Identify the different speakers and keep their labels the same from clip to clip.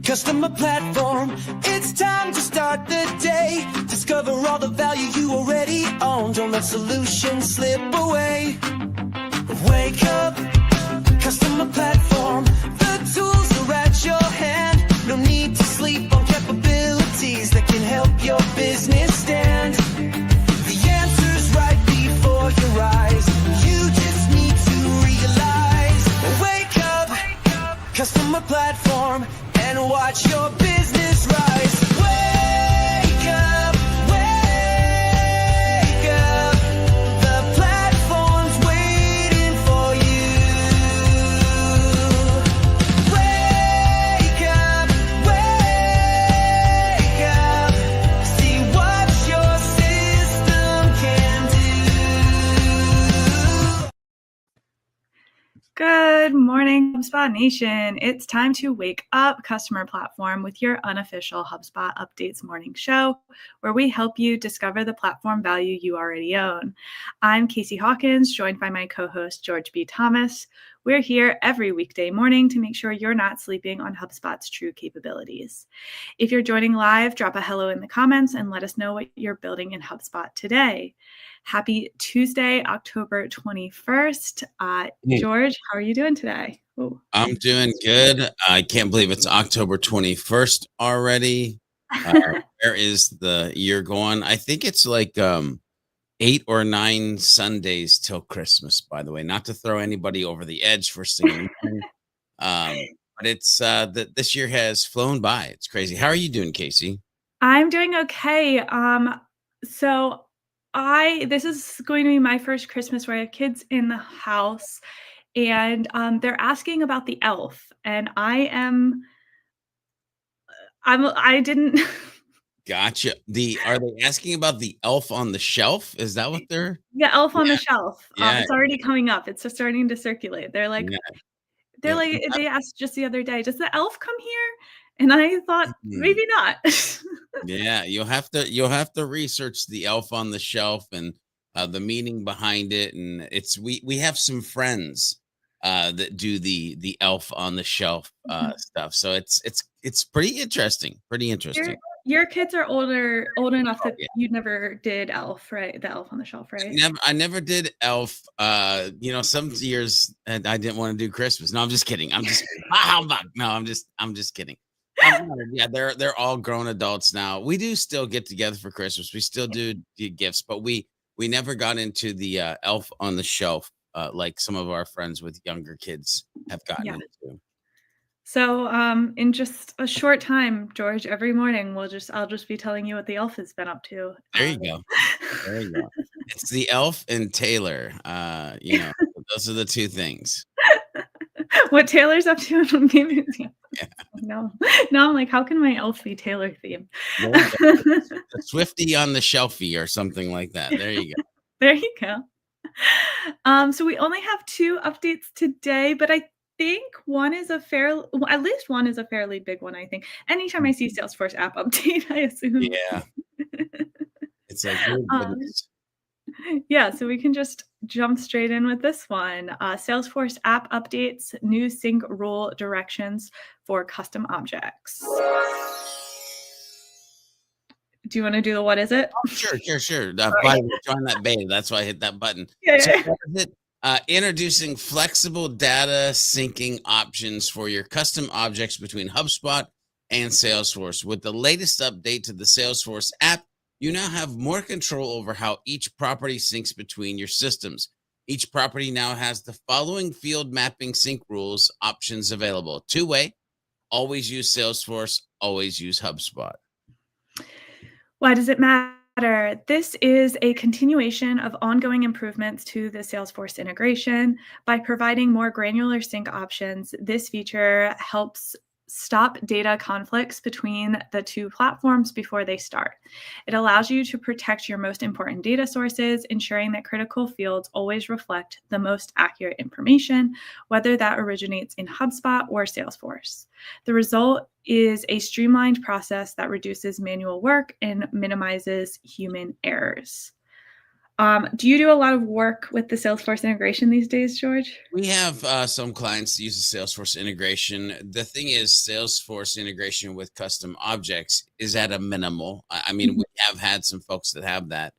Speaker 1: Customer platform, it's time to start the day. Discover all the value you already own. Don't let solutions slip away. Wake up, customer platform. The tools are at your hand. No need to sleep on capabilities that can help your business stand. The answer's right before your eyes. You just need to realize. Wake up, customer platform, and watch your business rise. Wake up, wake up. The platform's waiting for you. Wake up, wake up. See what your system can do.
Speaker 2: Good morning, HubSpot Nation. It's time to wake up customer platform with your unofficial HubSpot Updates morning show, where we help you discover the platform value you already own. I'm Casey Hawkins, joined by my co-host, George B. Thomas. We're here every weekday morning to make sure you're not sleeping on HubSpot's true capabilities. If you're joining live, drop a hello in the comments and let us know what you're building in HubSpot today. Happy Tuesday, October 21st. George, how are you doing today? Ooh.
Speaker 3: I'm doing good. I can't believe it's October 21st already. Where is the year going? I think it's like 8 or 9 Sundays till Christmas, by the way. Not to throw anybody over the edge for singing. But it's this year has flown by. It's crazy. How are you doing, Casey?
Speaker 2: I'm doing okay. This is going to be my first Christmas where I have kids in the house, and they're asking about the elf, and I didn't.
Speaker 3: Gotcha. Are they asking about the elf on the shelf? Is that what they're?
Speaker 2: Yeah, elf on the shelf.
Speaker 3: Yeah.
Speaker 2: It's already coming up. It's just starting to circulate. They're like, they asked just the other day, does the elf come here? And I thought maybe not.
Speaker 3: Yeah, you'll have to research the elf on the shelf and the meaning behind it. And we have some friends that do the elf on the shelf stuff. So it's pretty interesting.
Speaker 2: Your kids are old enough that you never did elf, right? The elf on the shelf, right?
Speaker 3: I never did elf. Some years I didn't want to do Christmas. No, I'm just kidding. No, I'm just kidding. Yeah, they're all grown adults now. We do still get together for Christmas. We still do gifts, but we never got into the elf on the shelf like some of our friends with younger kids have gotten into.
Speaker 2: So in just a short time, George, every morning I'll just be telling you what the elf has been up to.
Speaker 3: There you go. It's the elf and Taylor. Those are the two things.
Speaker 2: What Taylor's up to? Maybe. Yeah. No, I'm like, how can my elf be Taylor themed?
Speaker 3: The Swifty on the shelfie or something like that. There you go.
Speaker 2: There you go. So we only have 2 updates today, but I think at least one is a fairly big one, I think. Anytime I see Salesforce app update, I assume.
Speaker 3: Yeah. It's like,
Speaker 2: yeah, so we can just jump straight in with this one. Salesforce app updates, new sync rule directions for custom objects. Do you want to do the what is it?
Speaker 3: Oh, sure. By the way, join that beta. That's why I hit that button.
Speaker 2: Yeah.
Speaker 3: So what is it? Introducing flexible data syncing options for your custom objects between HubSpot and Salesforce. With the latest update to the Salesforce app, you now have more control over how each property syncs between your systems. Each property now has the following field mapping sync rules options available. 2-way, always use Salesforce, always use HubSpot.
Speaker 2: Why does it matter? This is a continuation of ongoing improvements to the Salesforce integration. By providing more granular sync options, this feature helps stop data conflicts between the two platforms before they start. It allows you to protect your most important data sources, ensuring that critical fields always reflect the most accurate information, whether that originates in HubSpot or Salesforce. The result is a streamlined process that reduces manual work and minimizes human errors. Do you do a lot of work with the Salesforce integration these days, George?
Speaker 3: We have some clients that use the Salesforce integration. The thing is, Salesforce integration with custom objects is at a minimal. I mean, we have had some folks that have that.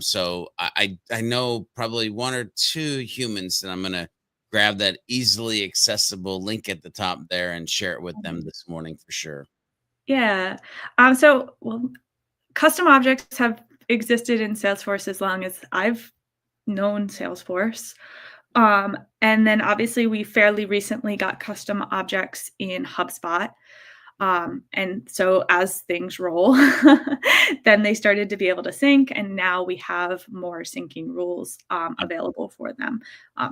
Speaker 3: So I know probably one or two humans that I'm going to grab that easily accessible link at the top there and share it with them this morning for sure.
Speaker 2: Yeah. Well, custom objects have existed in Salesforce as long as I've known Salesforce. And then obviously we fairly recently got custom objects in HubSpot. And so as things roll, then they started to be able to sync, and now we have more syncing rules available for them.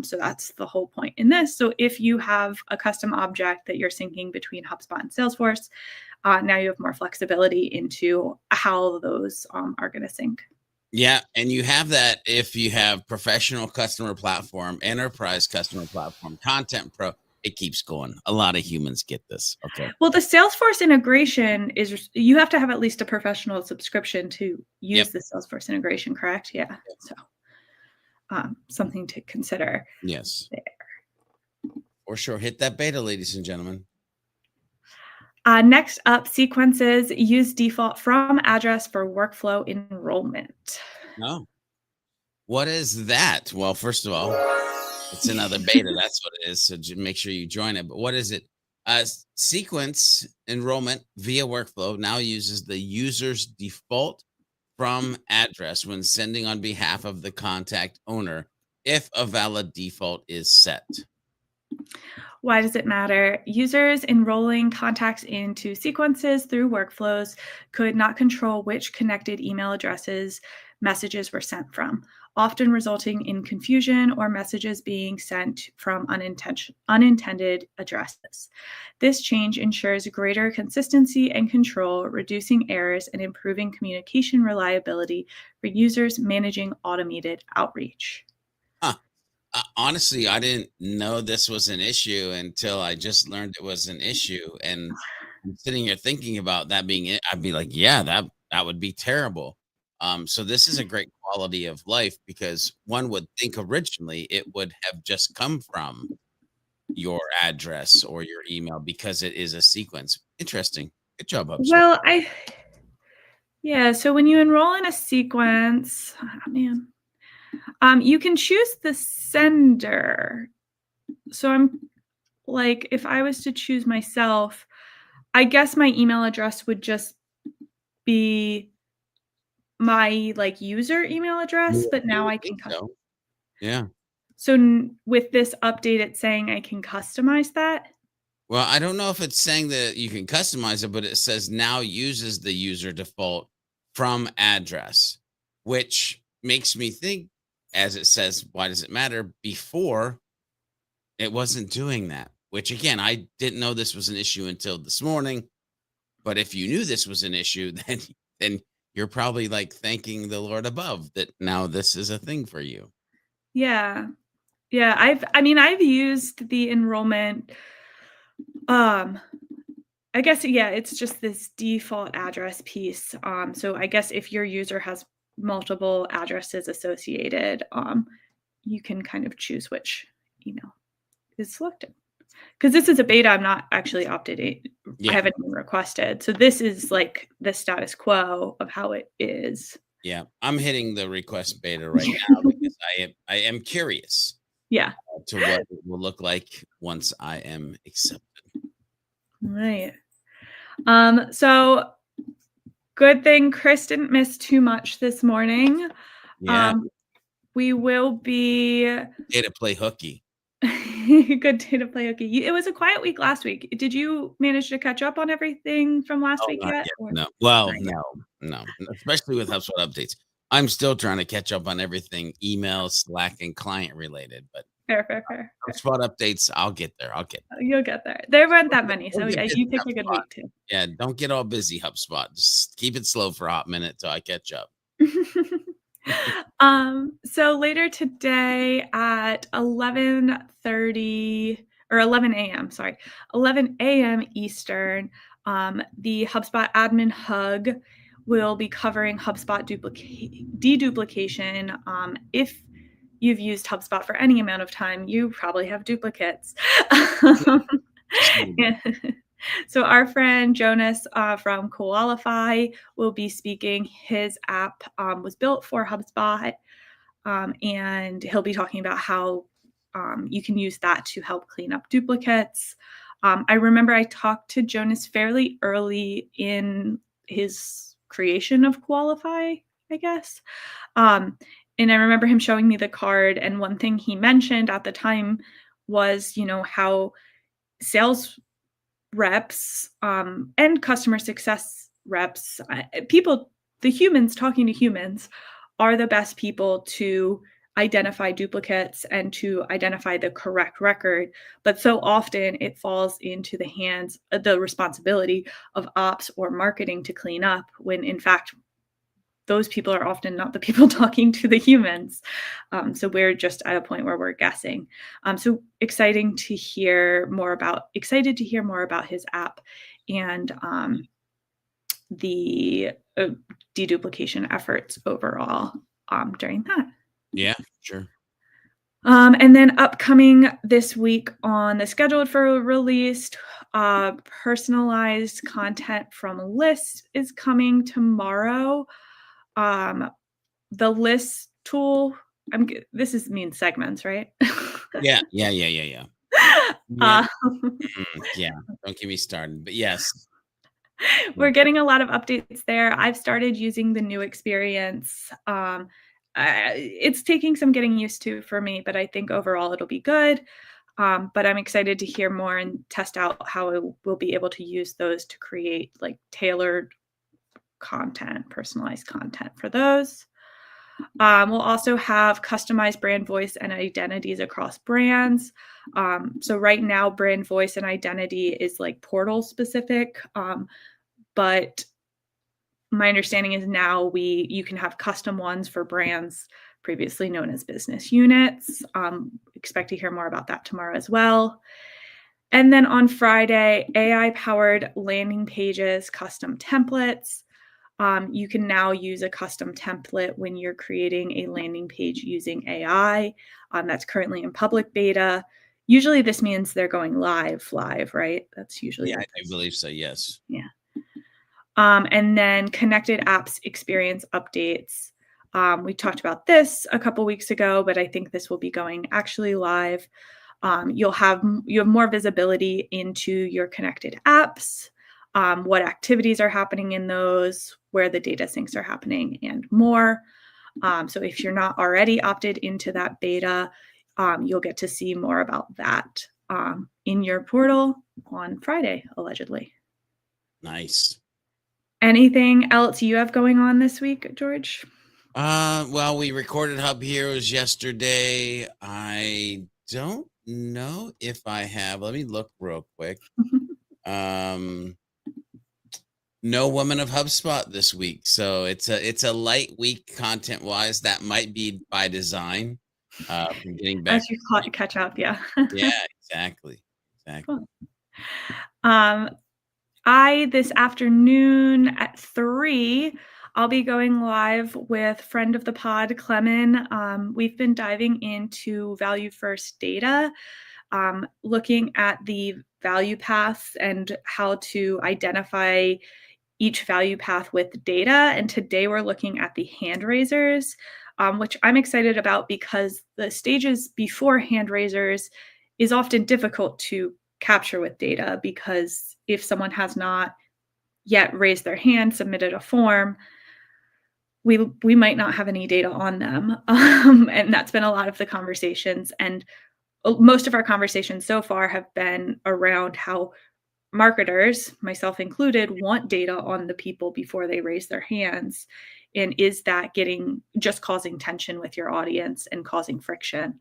Speaker 2: So that's the whole point in this. So if you have a custom object that you're syncing between HubSpot and Salesforce, now you have more flexibility into how those are going to sync.
Speaker 3: Yeah, and you have that if you have professional customer platform, enterprise customer platform, content pro, it keeps going. A lot of humans get this. Okay.
Speaker 2: Well, the Salesforce integration is you have to have at least a professional subscription to use the Salesforce integration, correct? Yeah. So something to consider.
Speaker 3: Yes.
Speaker 2: There.
Speaker 3: For sure. Hit that beta, ladies and gentlemen.
Speaker 2: Next up, sequences use default from address for workflow enrollment.
Speaker 3: No. What is that? Well, first of all, it's another beta. That's what it is. So make sure you join it. But what is it? Sequence enrollment via workflow now uses the user's default from address when sending on behalf of the contact owner if a valid default is set.
Speaker 2: Why does it matter? Users enrolling contacts into sequences through workflows could not control which connected email addresses messages were sent from, often resulting in confusion or messages being sent from unintended addresses. This change ensures greater consistency and control, reducing errors and improving communication reliability for users managing automated outreach.
Speaker 3: Honestly, I didn't know this was an issue until I just learned it was an issue. And I'm sitting here thinking about that being it. I'd be like, yeah, that would be terrible. So this is a great quality of life because one would think originally it would have just come from your address or your email because it is a sequence. Interesting. Good job, HubSpot.
Speaker 2: Well, so when you enroll in a sequence, you can choose the sender. So I'm like, if I was to choose myself, I guess my email address would just be my user email address, but now I can
Speaker 3: Yeah.
Speaker 2: So with this update, it's saying I can customize that.
Speaker 3: Well, I don't know if it's saying that you can customize it, but it says now uses the user default from address, which makes me think, as it says, why does it matter? Before, it wasn't doing that, which again, I didn't know this was an issue until this morning. But if you knew this was an issue, then you're probably thanking the Lord above that now this is a thing for you.
Speaker 2: Yeah. Yeah. I've used the enrollment. I guess, it's just this default address piece. So I guess if your user has multiple addresses associated, you can kind of choose which email is selected. Because this is a beta, I'm not actually opted in. I haven't even requested. So this is the status quo of how it is.
Speaker 3: Yeah, I'm hitting the request beta right now because I am curious.
Speaker 2: Yeah.
Speaker 3: To what it will look like once I am accepted.
Speaker 2: Right. So good thing Chris didn't miss too much this morning.
Speaker 3: Yeah.
Speaker 2: We will be
Speaker 3: Day to play hooky.
Speaker 2: good day to play hooky. It was a quiet week last week. Did you manage to catch up on everything from last week yet?
Speaker 3: No. Well, no. Especially with HubSpot updates. I'm still trying to catch up on everything email, Slack, and client related, but
Speaker 2: Fair.
Speaker 3: HubSpot updates. I'll get there.
Speaker 2: You'll get there. There weren't that many, so
Speaker 3: Don't get busy,
Speaker 2: you picked a good
Speaker 3: HubSpot.
Speaker 2: week too.
Speaker 3: Yeah, don't get all busy, HubSpot. Just keep it slow for a hot minute till I catch up.
Speaker 2: So later today at 11:30 or 11 a.m., 11 a.m. Eastern, the HubSpot Admin Hug will be covering HubSpot deduplication. If you've used HubSpot for any amount of time, you probably have duplicates. So our friend Jonas from Qualify will be speaking. His app was built for HubSpot, and he'll be talking about how you can use that to help clean up duplicates. I remember I talked to Jonas fairly early in his creation of Qualify, I guess. And I remember him showing me the card, and one thing he mentioned at the time was, how sales reps and customer success reps, the humans talking to humans, are the best people to identify duplicates and to identify the correct record. But so often it falls into the hands, the responsibility of ops or marketing to clean up, when in fact, those people are often not the people talking to the humans. So we're just at a point where we're guessing. So excited to hear more about his app and the deduplication efforts overall during that.
Speaker 3: Yeah, sure.
Speaker 2: And then upcoming this week on the scheduled for released, personalized content from List is coming tomorrow. The List tool, this means segments, right?
Speaker 3: Yeah. Yeah. Don't get me started, but yes.
Speaker 2: We're getting a lot of updates there. I've started using the new experience. It's taking some getting used to for me, but I think overall it'll be good. But I'm excited to hear more and test out how we'll be able to use those to create like tailored content, personalized content for those. We'll also have customized brand voice and identities across brands. So right now, brand voice and identity is like portal specific, but my understanding is now you can have custom ones for brands previously known as business units. Expect to hear more about that tomorrow as well. And then on Friday, AI-powered landing pages, custom templates. You can now use a custom template when you're creating a landing page using AI. That's currently in public beta. Usually this means they're going live, right? That's usually.
Speaker 3: Yeah, I believe so, yes.
Speaker 2: Yeah. And then connected apps experience updates. We talked about this a couple weeks ago, but I think this will be going actually live. You have more visibility into your connected apps, what activities are happening in those, where the data syncs are happening, and more. So if you're not already opted into that beta, you'll get to see more about that in your portal on Friday, allegedly.
Speaker 3: Nice.
Speaker 2: Anything else you have going on this week, George?
Speaker 3: Well, we recorded Hub Heroes yesterday. I don't know if I have. Let me look real quick. No Woman of HubSpot this week, so it's a light week content wise. That might be by design. From getting back
Speaker 2: As you catch up, yeah.
Speaker 3: Yeah, exactly.
Speaker 2: Cool. This afternoon at 3, I'll be going live with friend of the pod, Clemen. We've been diving into value first data, looking at the value paths and how to identify each value path with data. And today we're looking at the hand raisers, which I'm excited about because the stages before hand raisers is often difficult to capture with data, because if someone has not yet raised their hand, submitted a form, we might not have any data on them. And that's been a lot of the conversations. And most of our conversations so far have been around how marketers, myself included, want data on the people before they raise their hands. And is that just causing tension with your audience and causing friction?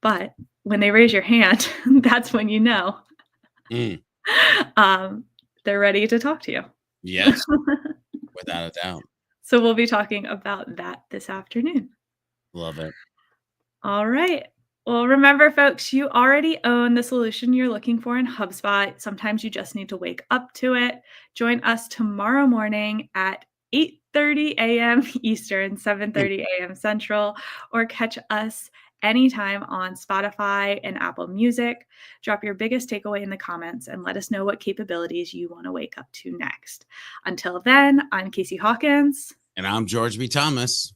Speaker 2: But when they raise your hand, that's when you know
Speaker 3: Mm,
Speaker 2: they're ready to talk to you.
Speaker 3: yes, without a doubt.
Speaker 2: So we'll be talking about that this afternoon.
Speaker 3: Love it.
Speaker 2: All right. Well, remember, folks, you already own the solution you're looking for in HubSpot. Sometimes you just need to wake up to it. Join us tomorrow morning at 8:30 a.m. Eastern, 7:30 a.m. Central, or catch us anytime on Spotify and Apple Music. Drop your biggest takeaway in the comments and let us know what capabilities you want to wake up to next. Until then, I'm Casey Hawkins.
Speaker 3: And I'm George B. Thomas.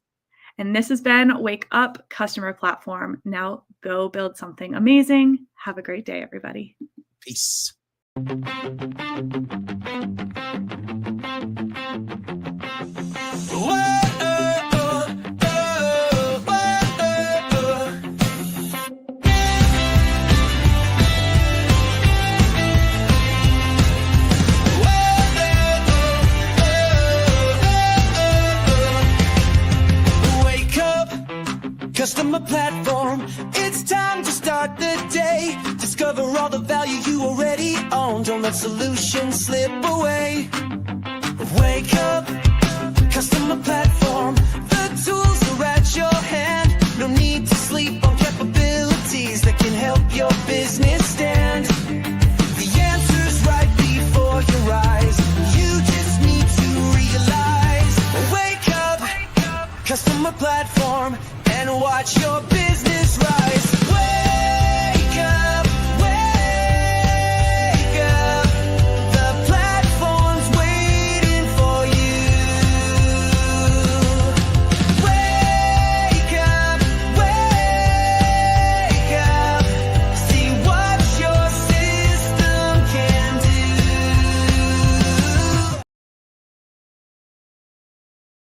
Speaker 2: And this has been Wake Up Customer Platform. Now go build something amazing. Have a great day, everybody.
Speaker 3: Peace.
Speaker 1: Customer platform, it's time to start the day. Discover all the value you already own. Don't let solutions slip away. Wake up, customer platform. The tools are at your hand. No need to sleep on capabilities that can help your business stand. The answer's right before your eyes. You just need to realize. Wake up, customer platform, and watch your business rise.